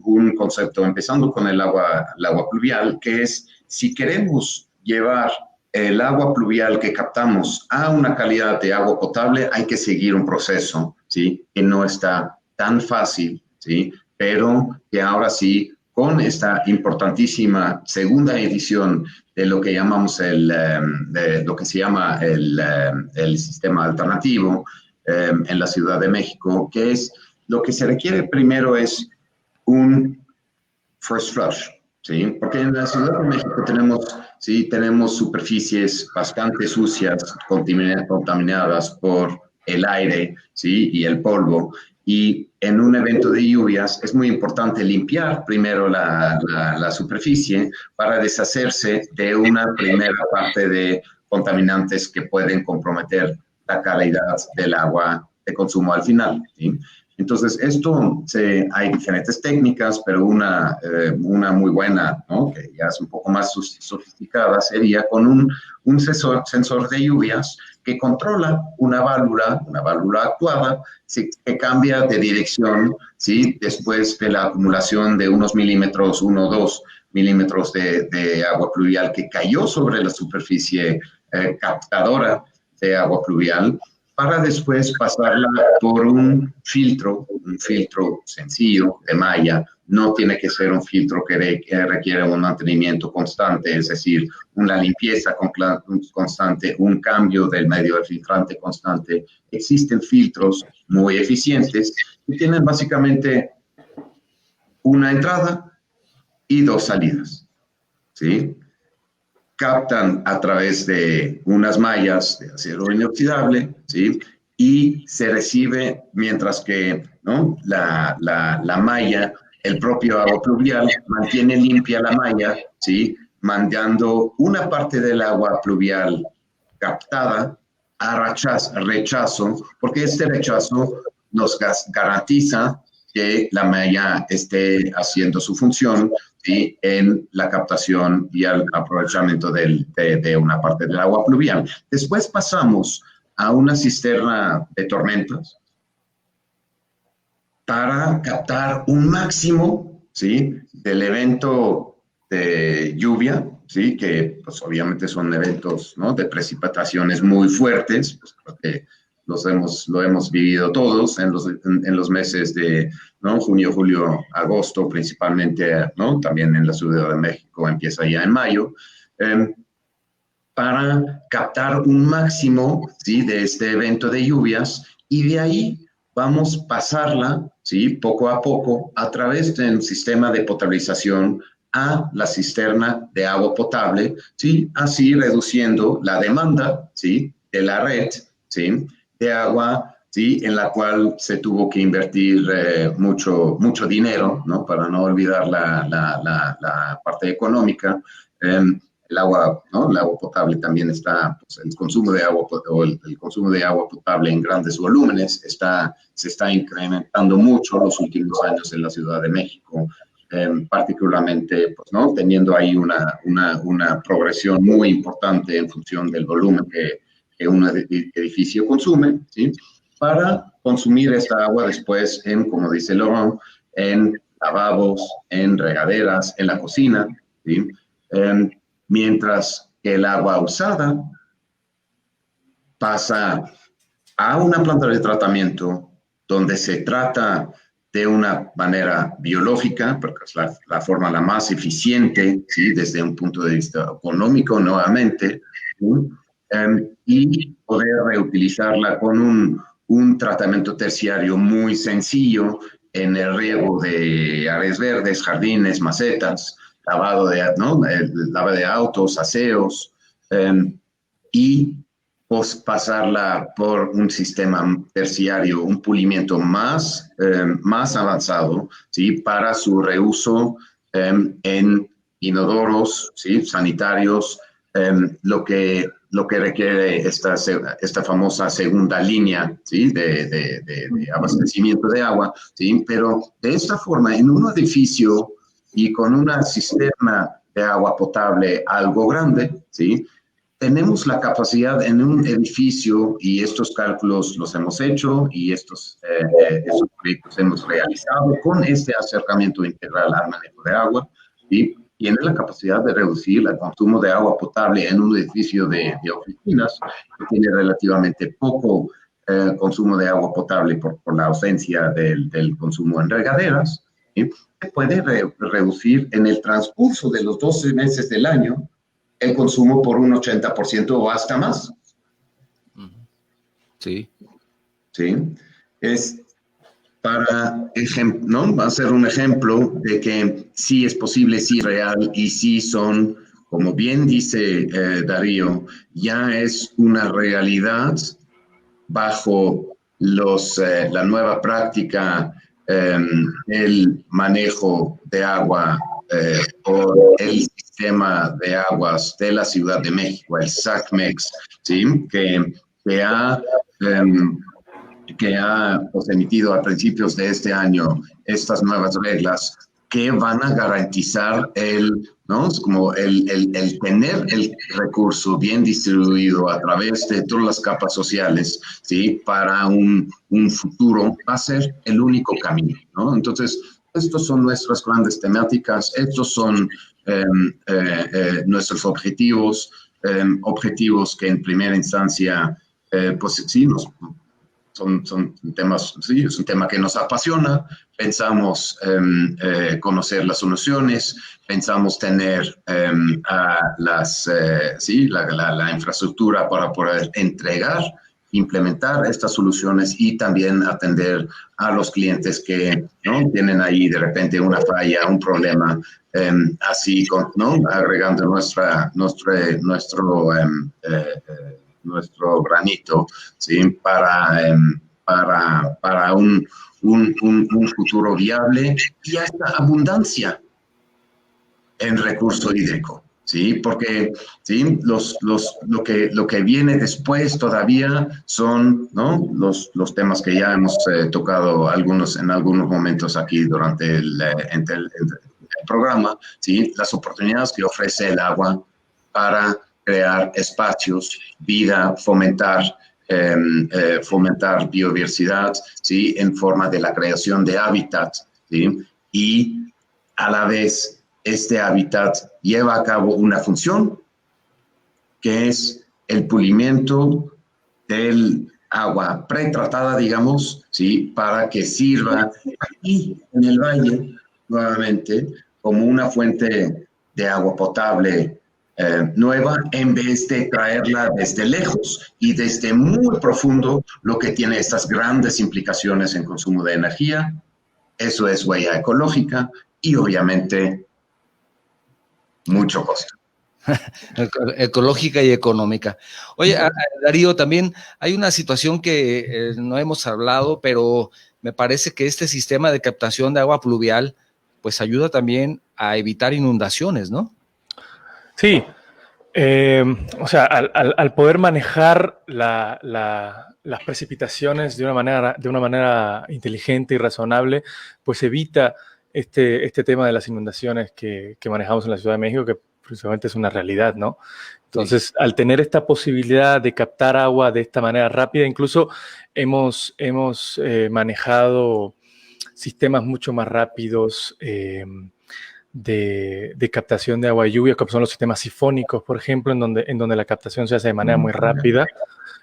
un concepto, empezando con el agua pluvial, que es, si queremos llevar el agua pluvial que captamos a una calidad de agua potable, hay que seguir un proceso, ¿sí? Que no está tan fácil, ¿sí? Pero que ahora sí, con esta importantísima segunda edición de lo que llamamos lo que se llama el sistema alternativo en la Ciudad de México, que es lo que se requiere primero es un first flush, ¿sí? Porque en la Ciudad de México tenemos superficies bastante sucias, contaminadas por el aire, ¿sí? Y el polvo. Y en un evento de lluvias es muy importante limpiar primero la superficie para deshacerse de una primera parte de contaminantes que pueden comprometer la calidad del agua de consumo al final, ¿sí? Entonces, hay diferentes técnicas, pero una muy buena, ¿no? Que ya es un poco más sofisticada, sería con un sensor de lluvias que controla una válvula actuada, ¿sí? Que cambia de dirección, ¿sí? Después de la acumulación de unos milímetros, 1 o 2 milímetros de agua pluvial que cayó sobre la superficie captadora de agua pluvial, para después pasarla por un filtro sencillo de malla. No tiene que ser un filtro que requiere un mantenimiento constante, es decir, una limpieza constante, un cambio del medio de filtrante constante. Existen filtros muy eficientes que tienen básicamente una entrada y 2 salidas, ¿sí? Captan a través de unas mallas de acero inoxidable, ¿sí? Y se recibe, mientras que, ¿no? la malla, el propio agua pluvial, mantiene limpia la malla, ¿sí? Mandando una parte del agua pluvial captada a rechazo, porque este rechazo nos garantiza que la malla esté haciendo su función, ¿sí? En la captación y el aprovechamiento de una parte del agua pluvial. Después pasamos a una cisterna de tormentas para captar un máximo, ¿sí? Del evento de lluvia, ¿sí? Que pues obviamente son eventos, ¿no? De precipitaciones muy fuertes, pues, porque lo hemos vivido todos en los meses de, ¿no? Junio, julio, agosto, principalmente, ¿no? También en la Ciudad de México empieza ya en mayo, para captar un máximo, ¿sí? De este evento de lluvias, y de ahí vamos a pasarla, ¿sí? Poco a poco a través de un sistema de potabilización a la cisterna de agua potable, ¿sí? Así reduciendo la demanda, ¿sí? De la red, ¿sí? De agua, ¿sí? En la cual se tuvo que invertir mucho dinero, ¿no? Para no olvidar la parte económica. El agua, ¿no? El agua potable también está, pues, el consumo de agua o el consumo de agua potable en grandes volúmenes se está incrementando mucho los últimos años en la Ciudad de México, particularmente, pues, ¿no? Teniendo ahí una progresión muy importante en función del volumen que un edificio consume, ¿sí? Para consumir esta agua después como dice Laurent, en lavabos, en regaderas, en la cocina, ¿sí? Mientras que el agua usada pasa a una planta de tratamiento donde se trata de una manera biológica, porque es la forma la más eficiente, ¿sí? Desde un punto de vista económico nuevamente, ¿sí? Y poder reutilizarla con un tratamiento terciario muy sencillo en el riego de áreas verdes, jardines, macetas, lavado de autos, aseos, y pasarla por un sistema terciario, un pulimiento más avanzado, ¿sí? Para su reuso en inodoros, ¿sí? Sanitarios, lo que requiere esta famosa segunda línea, ¿sí? de abastecimiento de agua, ¿sí? Pero de esta forma, en un edificio y con una cisterna de agua potable algo grande, ¿sí? Tenemos la capacidad en un edificio, y estos cálculos los hemos hecho y estos proyectos hemos realizado con este acercamiento integral al manejo de agua, ¿sí? tiene la capacidad de reducir el consumo de agua potable en un edificio de oficinas que tiene relativamente poco consumo de agua potable por la ausencia del consumo en regaderas, ¿sí? Se puede reducir en el transcurso de los 12 meses del año el consumo por un 80% o hasta más. Sí. ¿Sí? Es para ejemplo, ¿no? Va a ser un ejemplo de que sí es posible, sí real y sí son, como bien dice Darío, ya es una realidad bajo la nueva práctica, el manejo de agua por el sistema de aguas de la Ciudad de México, el SACMEX, ¿sí? Que ha pues, emitido a principios de este año estas nuevas reglas que van a garantizar ¿no? Es como el tener el recurso bien distribuido a través de todas las capas sociales, ¿sí? Para un futuro va a ser el único camino, ¿no? Entonces, estos son nuestras grandes temáticas, estos son nuestros objetivos, objetivos que en primera instancia, pues sí, son temas, sí, es un tema que nos apasiona, pensamos conocer las soluciones, pensamos tener sí, la infraestructura para poder entregar, implementar estas soluciones y también atender a los clientes que, ¿no? Tienen ahí de repente una falla, un problema, así, ¿no? Agregando nuestro granito, ¿sí? Para un futuro viable y hasta abundancia en recurso hídrico, ¿sí? Porque, ¿sí? Lo que viene después todavía son, ¿no? Los temas que ya hemos tocado en algunos momentos aquí durante el programa, ¿sí? Las oportunidades que ofrece el agua para crear espacios, vida, fomentar biodiversidad, ¿sí? En forma de la creación de hábitats, ¿sí? Y a la vez este hábitat lleva a cabo una función que es el pulimiento del agua pretratada, digamos, ¿sí? Para que sirva aquí en el valle, nuevamente, como una fuente de agua potable nueva, en vez de traerla desde lejos y desde muy profundo, lo que tiene estas grandes implicaciones en consumo de energía. Eso es huella ecológica y obviamente mucho costo. Ecológica y económica. Oye, Darío, también hay una situación que no hemos hablado, pero me parece que este sistema de captación de agua pluvial pues ayuda también a evitar inundaciones, ¿no? Sí, o sea, al poder manejar las precipitaciones de una manera inteligente y razonable, pues evita este tema de las inundaciones que manejamos en la Ciudad de México, que principalmente es una realidad, ¿no? Entonces, sí, al tener esta posibilidad de captar agua de esta manera rápida, incluso hemos manejado sistemas mucho más rápidos de captación de agua de lluvia, como son los sistemas sifónicos, por ejemplo, en donde la captación se hace de manera muy rápida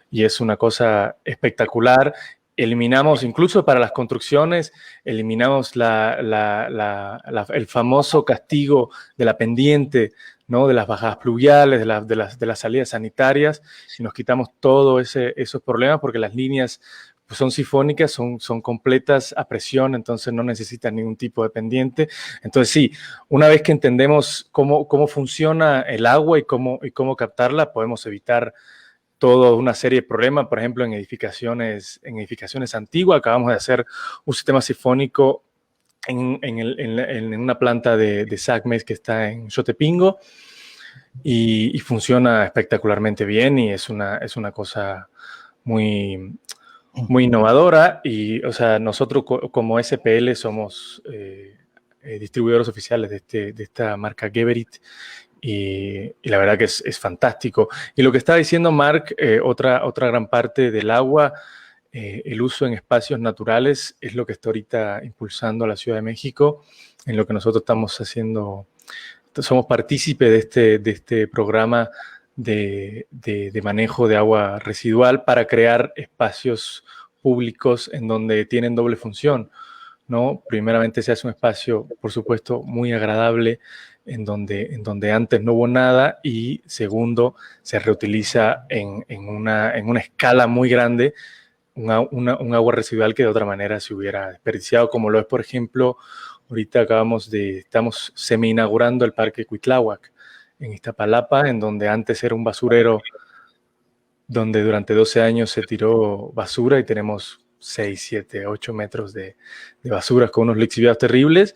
y es una cosa espectacular. Eliminamos, incluso para las construcciones, eliminamos el famoso castigo de la pendiente, ¿no? De las bajadas pluviales, de las salidas sanitarias, y nos quitamos todos esos problemas porque las líneas pues son sifónicas, son completas a presión, entonces no necesitan ningún tipo de pendiente. Entonces sí, una vez que entendemos cómo funciona el agua y cómo captarla, podemos evitar toda una serie de problemas. Por ejemplo, en edificaciones antiguas, acabamos de hacer un sistema sifónico en una planta de SACMEX que está en Xotepingo y funciona espectacularmente bien y es una cosa muy innovadora. Y, o sea, nosotros como SPL somos distribuidores oficiales de esta marca Geberit. Y la verdad que es fantástico. Y lo que estaba diciendo Mark, otra gran parte del agua, el uso en espacios naturales es lo que está ahorita impulsando a la Ciudad de México, en lo que nosotros estamos haciendo somos partícipes de este programa de manejo de agua residual para crear espacios públicos en donde tienen doble función, ¿no? Primeramente se hace un espacio, por supuesto, muy agradable en donde antes no hubo nada, y segundo, se reutiliza en una escala muy grande un agua residual que de otra manera se hubiera desperdiciado, como lo es, por ejemplo, ahorita estamos semi-inaugurando el Parque Cuitláhuac en Iztapalapa, en donde antes era un basurero donde durante 12 años se tiró basura, y tenemos 6, 7, 8 metros de basuras con unos lixiviados terribles,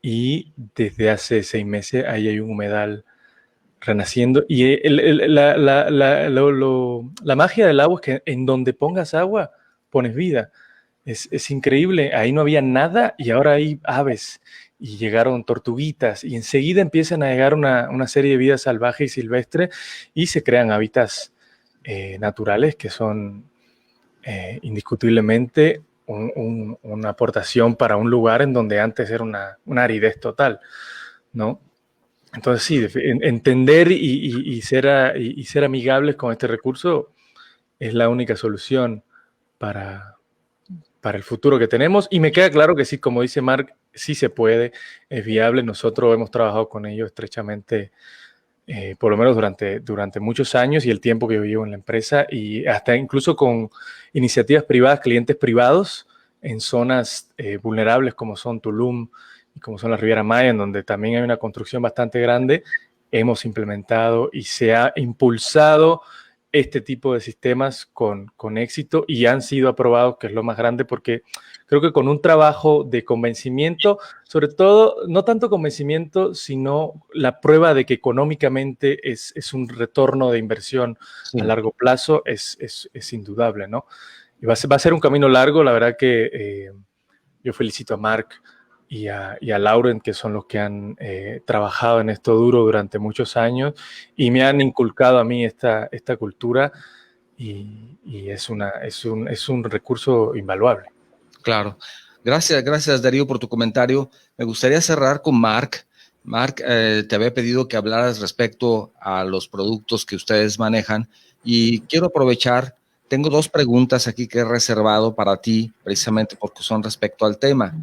y desde hace 6 meses ahí hay un humedal renaciendo. Y la magia del agua es que en donde pongas agua, pones vida. Es increíble. Ahí no había nada y ahora hay aves y llegaron tortuguitas, y enseguida empiezan a llegar una serie de vida salvaje y silvestre, y se crean hábitats naturales que son indiscutiblemente una aportación para un lugar en donde antes era una aridez total, ¿no? Entonces sí, entender y ser amigables con este recurso es la única solución para el futuro que tenemos. Y me queda claro que sí, como dice Marc, sí se puede, es viable. Nosotros hemos trabajado con ellos estrechamente, por lo menos durante muchos años, y el tiempo que yo llevo en la empresa, y hasta incluso con iniciativas privadas, clientes privados en zonas vulnerables como son Tulum y como son la Riviera Maya, en donde también hay una construcción bastante grande. Hemos implementado y se ha impulsado este tipo de sistemas con éxito, y han sido aprobados, que es lo más grande, porque creo que con un trabajo de convencimiento, sobre todo, no tanto convencimiento, sino la prueba de que económicamente es un retorno de inversión a largo plazo, es indudable, ¿no? Y va a ser un camino largo. La verdad que yo felicito a Marc y a Lauren, que son los que han trabajado en esto duro durante muchos años y me han inculcado a mí esta cultura, y es un recurso invaluable. Claro. Gracias Darío por tu comentario. Me gustaría cerrar con Marc. Marc, te había pedido que hablaras respecto a los productos que ustedes manejan, y quiero aprovechar, tengo 2 preguntas aquí que he reservado para ti, precisamente porque son respecto al tema.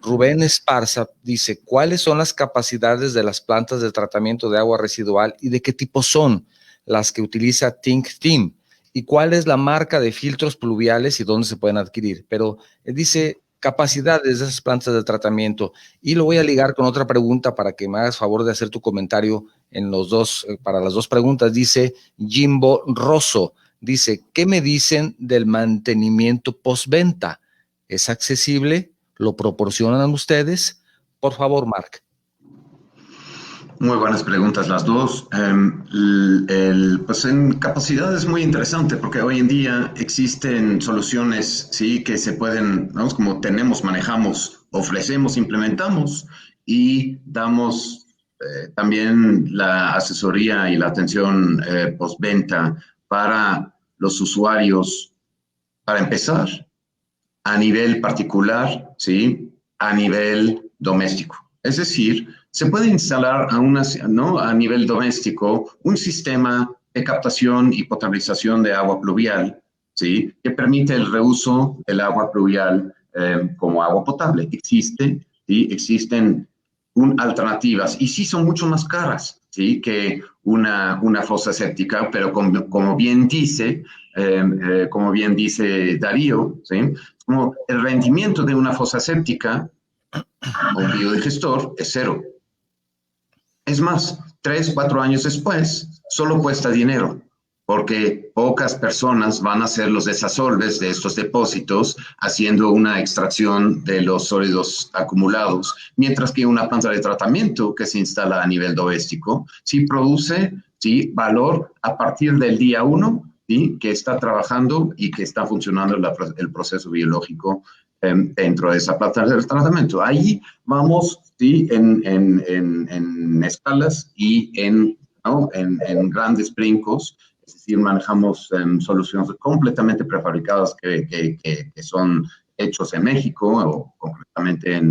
Rubén Esparza dice, ¿cuáles son las capacidades de las plantas de tratamiento de agua residual y de qué tipo son las que utiliza Think Team? ¿Y cuál es la marca de filtros pluviales y dónde se pueden adquirir? Pero él dice capacidades de esas plantas de tratamiento, y lo voy a ligar con otra pregunta para que me hagas favor de hacer tu comentario en los dos, para las 2 preguntas. Dice Jimbo Rosso, dice, ¿qué me dicen del mantenimiento postventa? ¿Es accesible? ¿Lo proporcionan ustedes? Por favor, Marc. Muy buenas preguntas las dos. Pues en capacidad es muy interesante porque hoy en día existen soluciones, sí, que se pueden, vamos, como tenemos, manejamos, ofrecemos, implementamos y damos también la asesoría y la atención postventa para los usuarios, para empezar, a nivel particular, sí, a nivel doméstico. Es decir, se puede instalar a nivel doméstico un sistema de captación y potabilización de agua pluvial, ¿sí? Que permite el reuso del agua pluvial como agua potable. ¿Sí? Existen alternativas, y sí son mucho más caras, ¿sí? Que una fosa séptica, pero como bien dice Darío, ¿sí? Como el rendimiento de una fosa séptica o un biodigestor es 0. Es más, 3, 4 años después, solo cuesta dinero, porque pocas personas van a hacer los desasolves de estos depósitos haciendo una extracción de los sólidos acumulados, mientras que una planta de tratamiento que se instala a nivel doméstico sí produce, sí, valor a partir del día 1, ¿sí? Que está trabajando y que está funcionando el proceso biológico dentro de esa planta de tratamiento. Ahí vamos, ¿sí? en escalas y ¿no? en grandes brincos, es decir, manejamos soluciones completamente prefabricadas que son hechos en México, o concretamente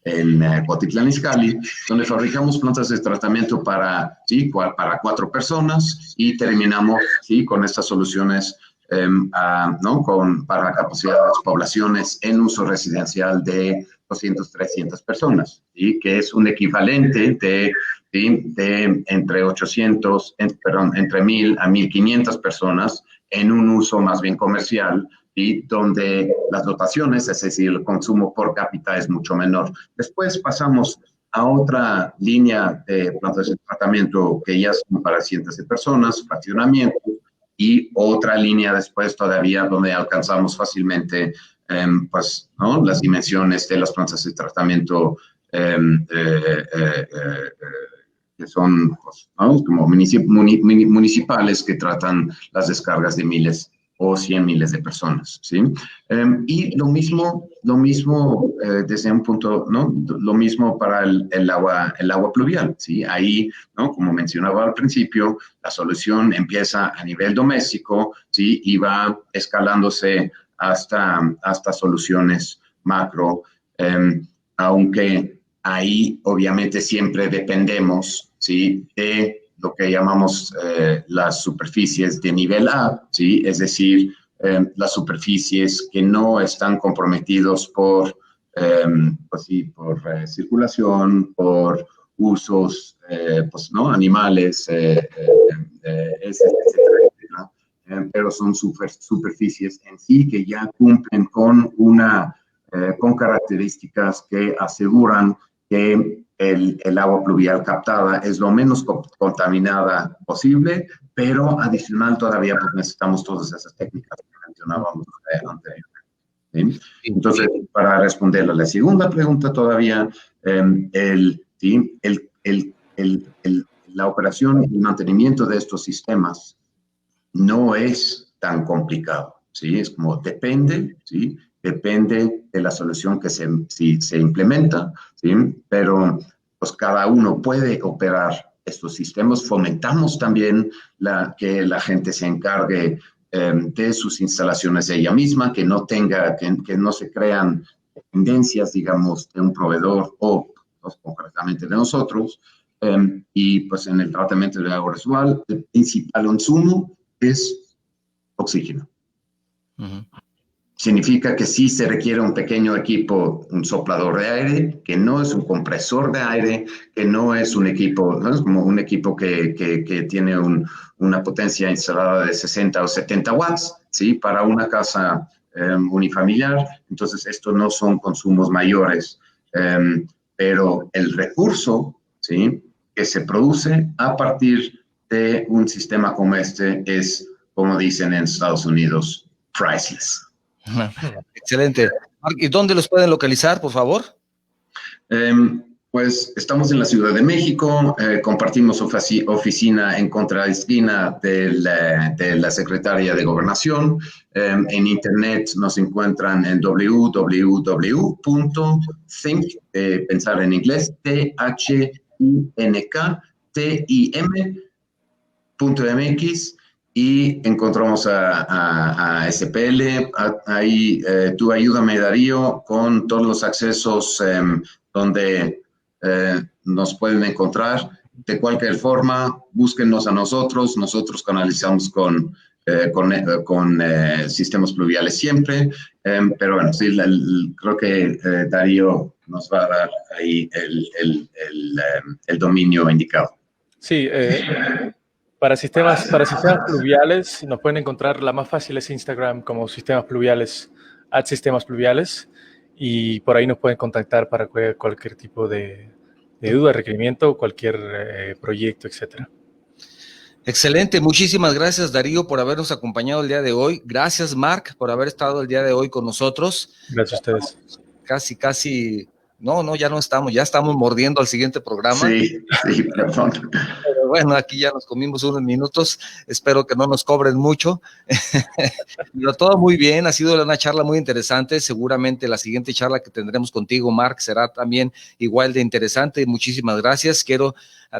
en Cuautitlán Izcalli, donde fabricamos plantas de tratamiento para 4 personas y terminamos con estas soluciones para capacidades, poblaciones en uso residencial de 200, 300 personas, ¿sí? Que es un equivalente de entre 1.000 a 1.500 personas en un uso más bien comercial, y donde las dotaciones, es decir, el consumo por cápita es mucho menor. Después pasamos a otra línea de plantas de tratamiento que ya son para cientos de personas, fraccionamientos, y otra línea después todavía donde alcanzamos fácilmente las dimensiones de las plantas de tratamiento que son como municipales, que tratan las descargas de miles o 100 miles de personas, ¿sí? Y lo mismo desde un punto, ¿no? Lo mismo para el agua pluvial, ¿sí? Ahí, ¿no? Como mencionaba al principio, la solución empieza a nivel doméstico, ¿sí? Y va escalándose hasta soluciones macro, aunque ahí obviamente siempre dependemos, ¿sí? De lo que llamamos las superficies de nivel A, ¿sí? Es decir, las superficies que no están comprometidos por circulación, por usos animales, etcétera, pero son superficies en sí que ya cumplen con características que aseguran que el agua pluvial captada es lo menos contaminada posible, pero adicional todavía pues necesitamos todas esas técnicas que mencionábamos anteriormente, ¿sí? Entonces, para responder a la segunda pregunta todavía, la operación y mantenimiento de estos sistemas no es tan complicado, ¿sí? Es como depende, ¿sí? Depende de la solución que se implementa, ¿sí? Pero pues cada uno puede operar estos sistemas. Fomentamos también que la gente se encargue de sus instalaciones de ella misma, que no se crean dependencias, digamos, de un proveedor o concretamente de nosotros. Y pues en el tratamiento de agua residual, el principal insumo es oxígeno. Uh-huh. Significa que sí se requiere un pequeño equipo, un soplador de aire, que no es un compresor de aire, que no es un equipo, no es como un equipo que tiene una potencia instalada de 60 o 70 watts, ¿sí? Para una casa unifamiliar. Entonces, estos no son consumos mayores, pero el recurso, ¿sí? Que se produce a partir de un sistema como este es, como dicen en Estados Unidos, priceless. Excelente. ¿Y dónde los pueden localizar, por favor? Pues estamos en la Ciudad de México, compartimos oficina en contraesquina de la Secretaría de Gobernación. En Internet nos encuentran en www.think, pensar en inglés, THINKTIM.mx, y encontramos a SPL. Ahí tú ayúdame, Darío, con todos los accesos donde nos pueden encontrar. De cualquier forma, búsquennos a nosotros canalizamos con sistemas pluviales siempre, pero bueno, sí, creo que Darío nos va a dar ahí el dominio indicado. Sí, para sistemas pluviales nos pueden encontrar, la más fácil es Instagram como sistemas pluviales, @sistemas pluviales, y por ahí nos pueden contactar para cualquier tipo de duda, requerimiento, cualquier proyecto, etcétera. Excelente, muchísimas gracias, Darío, por habernos acompañado el día de hoy. Gracias, Marc, por haber estado el día de hoy con nosotros. Gracias a ustedes. Casi, ya no estamos, ya estamos mordiendo al siguiente programa. Sí, perdón. Pero bueno, aquí ya nos comimos unos minutos, espero que no nos cobren mucho. Pero todo muy bien, ha sido una charla muy interesante. Seguramente la siguiente charla que tendremos contigo, Mark, será también igual de interesante. Muchísimas gracias. Quiero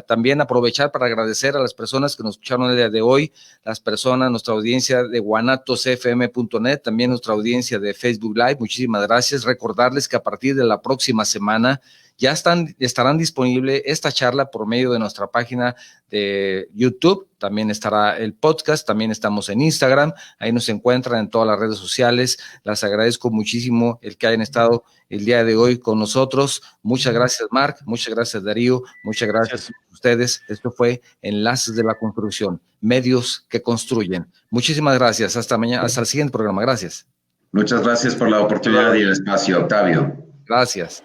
también aprovechar para agradecer a las personas que nos escucharon el día de hoy, las personas, nuestra audiencia de guanatosfm.net, también nuestra audiencia de Facebook Live. Muchísimas gracias. Recordarles que a partir de la próxima semana ya estarán disponible esta charla por medio de nuestra página de YouTube. También estará el podcast, también estamos en Instagram, ahí nos encuentran en todas las redes sociales. Les agradezco muchísimo el que hayan estado el día de hoy con nosotros. Muchas gracias, Mark, muchas gracias, Darío, muchas gracias a ustedes. Esto fue Enlaces de la Construcción, medios que construyen. Muchísimas gracias, hasta mañana, hasta el siguiente programa. Gracias. Muchas gracias por la oportunidad y el espacio, Octavio. Gracias.